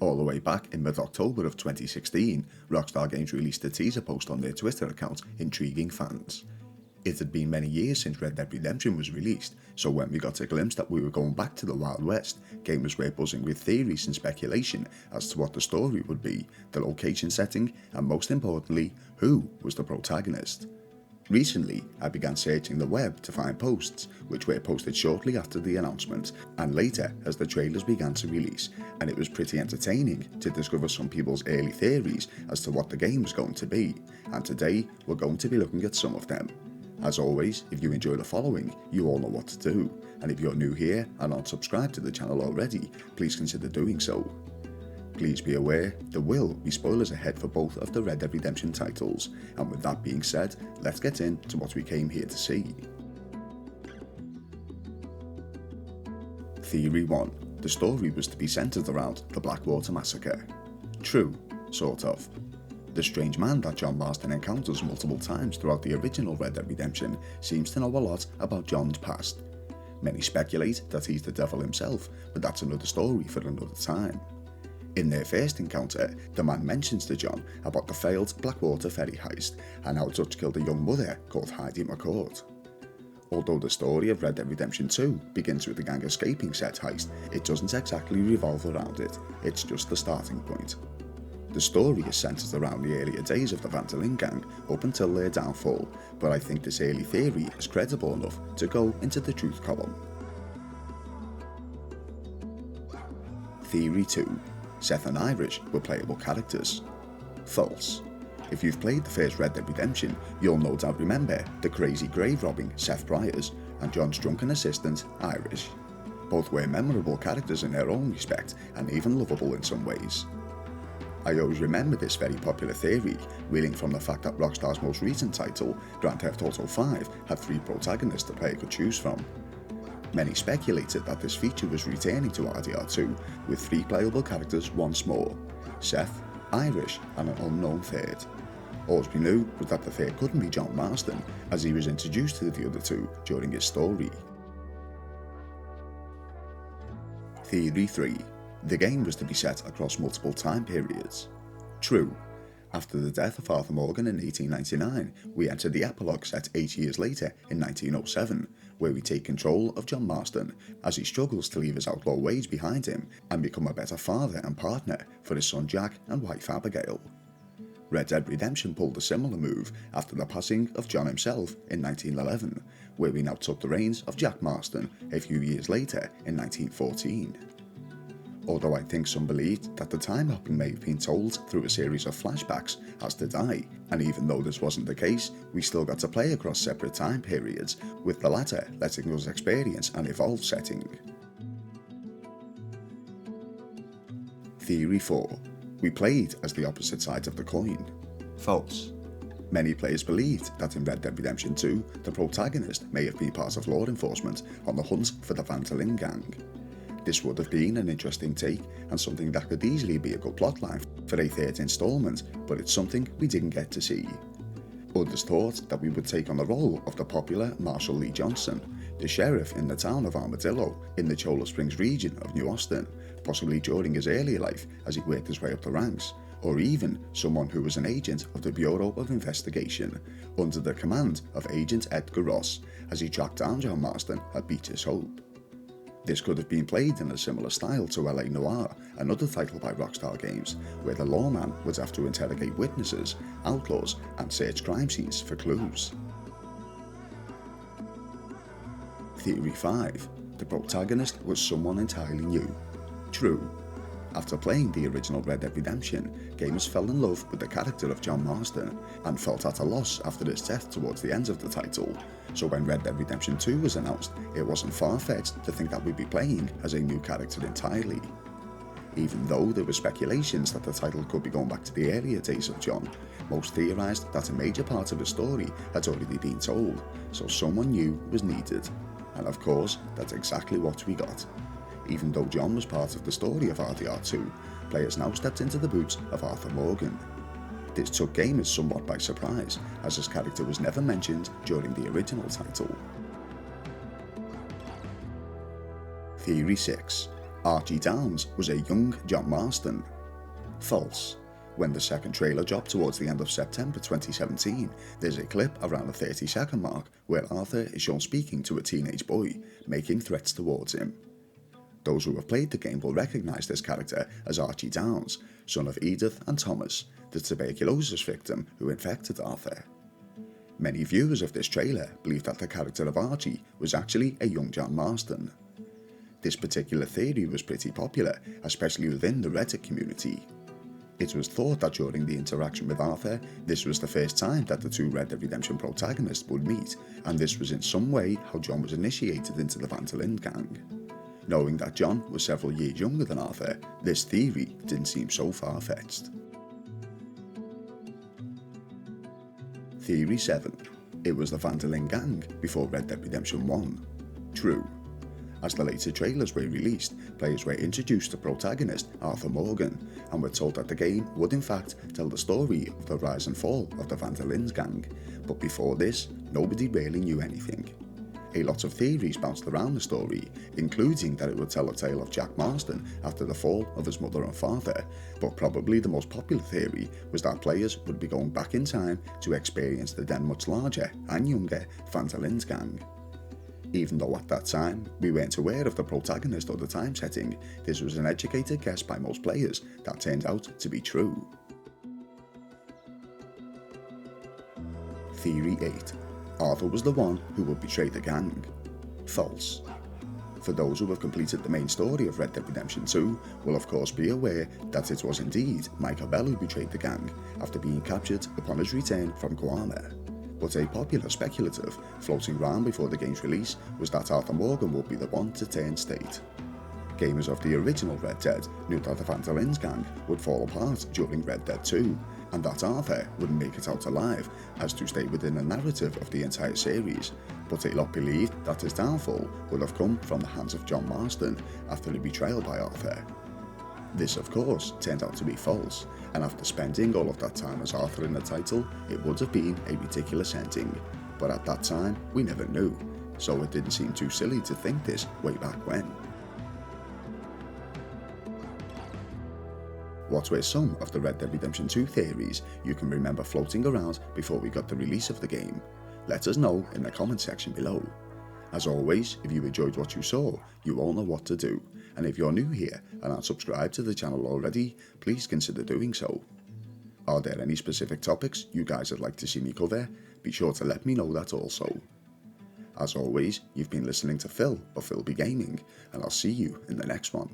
All the way back in mid-October of 2016, Rockstar Games released a teaser post on their Twitter account, intriguing fans. It had been many years since Red Dead Redemption was released, so when we got a glimpse that we were going back to the Wild West, gamers were buzzing with theories and speculation as to what the story would be, the location setting, and most importantly, who was the protagonist. Recently, I began searching the web to find posts, which were posted shortly after the announcement, and later as the trailers began to release, and it was pretty entertaining to discover some people's early theories as to what the game was going to be, and today we're going to be looking at some of them. As always, if you enjoy the following, you all know what to do, and if you're new here and aren't subscribed to the channel already, please consider doing so. Please be aware, there will be spoilers ahead for both of the Red Dead Redemption titles, and with that being said, let's get into what we came here to see. Theory 1. The story was to be centred around the Blackwater Massacre. True, sort of. The strange man that John Marston encounters multiple times throughout the original Red Dead Redemption seems to know a lot about John's past. Many speculate that he's the devil himself, but that's another story for another time. In their first encounter, the man mentions to John about the failed Blackwater ferry heist and how Dutch killed a young mother called Heidi McCourt. Although the story of Red Dead Redemption 2 begins with the gang escaping said heist, it doesn't exactly revolve around it, it's just the starting point. The story is centred around the earlier days of the Linde gang up until their downfall, but I think this early theory is credible enough to go into the truth column. Theory 2. Seth and Irish were playable characters. False. If you've played the first Red Dead Redemption, you'll no doubt remember the crazy grave robbing Seth Byers and John's drunken assistant Irish. Both were memorable characters in their own respect and even lovable in some ways. I always remember this very popular theory, reeling from the fact that Rockstar's most recent title, Grand Theft Auto 5, had 3 protagonists the player could choose from. Many speculated that this feature was returning to RDR2 with 3 playable characters once more: Seth, Irish, and an unknown third. All we knew was that the third couldn't be John Marston, as he was introduced to the other 2 during his story. Theory 3. The game was to be set across multiple time periods. True. After the death of Arthur Morgan in 1899, we enter the epilogue set 8 years later in 1907, where we take control of John Marston as he struggles to leave his outlaw ways behind him and become a better father and partner for his son Jack and wife Abigail. Red Dead Redemption pulled a similar move after the passing of John himself in 1911, where we now took the reins of Jack Marston a few years later in 1914. Although I think some believed that the time hopping may have been told through a series of flashbacks, as did I, and even though this wasn't the case, we still got to play across separate time periods, with the latter letting us experience an evolved setting. Theory 4. We played as the opposite sides of the coin. False. Many players believed that in Red Dead Redemption 2, the protagonist may have been part of law enforcement on the hunt for the Linde gang. This would have been an interesting take and something that could easily be a good plotline for a 3rd installment, but it's something we didn't get to see. Others thought that we would take on the role of the popular Marshal Lee Johnson, the sheriff in the town of Armadillo in the Cholla Springs region of New Austin, possibly during his earlier life as he worked his way up the ranks, or even someone who was an agent of the Bureau of Investigation under the command of Agent Edgar Ross as he tracked down John Marston at Beecher's Hope. This could have been played in a similar style to LA Noire, another title by Rockstar Games, where the lawman would have to interrogate witnesses, outlaws, and search crime scenes for clues. Theory 5. The protagonist was someone entirely new. True. After playing the original Red Dead Redemption, gamers fell in love with the character of John Marston and felt at a loss after his death towards the end of the title, so when Red Dead Redemption 2 was announced, it wasn't far-fetched to think that we'd be playing as a new character entirely. Even though there were speculations that the title could be going back to the earlier days of John, most theorised that a major part of the story had already been told, so someone new was needed. And of course, that's exactly what we got. Even though John was part of the story of RDR2, players now stepped into the boots of Arthur Morgan. This took gamers somewhat by surprise, as his character was never mentioned during the original title. Theory 6. Archie Downs was a young John Marston. False. When the second trailer dropped towards the end of September 2017, there's a clip around the 30-second mark where Arthur is shown speaking to a teenage boy, making threats towards him. Those who have played the game will recognise this character as Archie Downs, son of Edith and Thomas, the tuberculosis victim who infected Arthur. Many viewers of this trailer believe that the character of Archie was actually a young John Marston. This particular theory was pretty popular, especially within the Reddit community. It was thought that during the interaction with Arthur, this was the first time that the two Red Dead Redemption protagonists would meet, and this was in some way how John was initiated into the Linde gang. Knowing that John was several years younger than Arthur, this theory didn't seem so far-fetched. Theory 7. It was the Linde gang before Red Dead Redemption 1. True. As the later trailers were released, players were introduced to Protagonist Arthur Morgan, and were told that the game would in fact tell the story of the rise and fall of the Linde gang, but before this, nobody really knew anything. A lot of theories bounced around the story, including that it would tell a tale of Jack Marston after the fall of his mother and father, but probably the most popular theory was that players would be going back in time to experience the then much larger and younger Linde gang. Even though at that time, we weren't aware of the protagonist or the time setting, this was an educated guess by most players that turned out to be true. Theory 8. Arthur was the one who would betray the gang. False. For those who have completed the main story of Red Dead Redemption 2 will of course be aware that it was indeed Michael Bell who betrayed the gang after being captured upon his return from Guarna. But a popular speculative floating around before the game's release was that Arthur Morgan would be the one to turn state. Gamers of the original Red Dead knew that the Linde gang would fall apart during Red Dead 2, and that Arthur wouldn't make it out alive as to stay within the narrative of the entire series, but a lot believed that his downfall would have come from the hands of John Marston after the betrayal by Arthur. This of course turned out to be false, and after spending all of that time as Arthur in the title, it would have been a ridiculous ending, but at that time we never knew, so it didn't seem too silly to think this way back when. What were some of the Red Dead Redemption 2 theories you can remember floating around before we got the release of the game? Let us know in the comment section below. As always, if you enjoyed what you saw, you all know what to do, and if you're new here and aren't subscribed to the channel already, please consider doing so. Are there any specific topics you guys would like to see me cover? Be sure to let me know that also. As always, you've been listening to Phil of Phil Be Gaming, and I'll see you in the next one.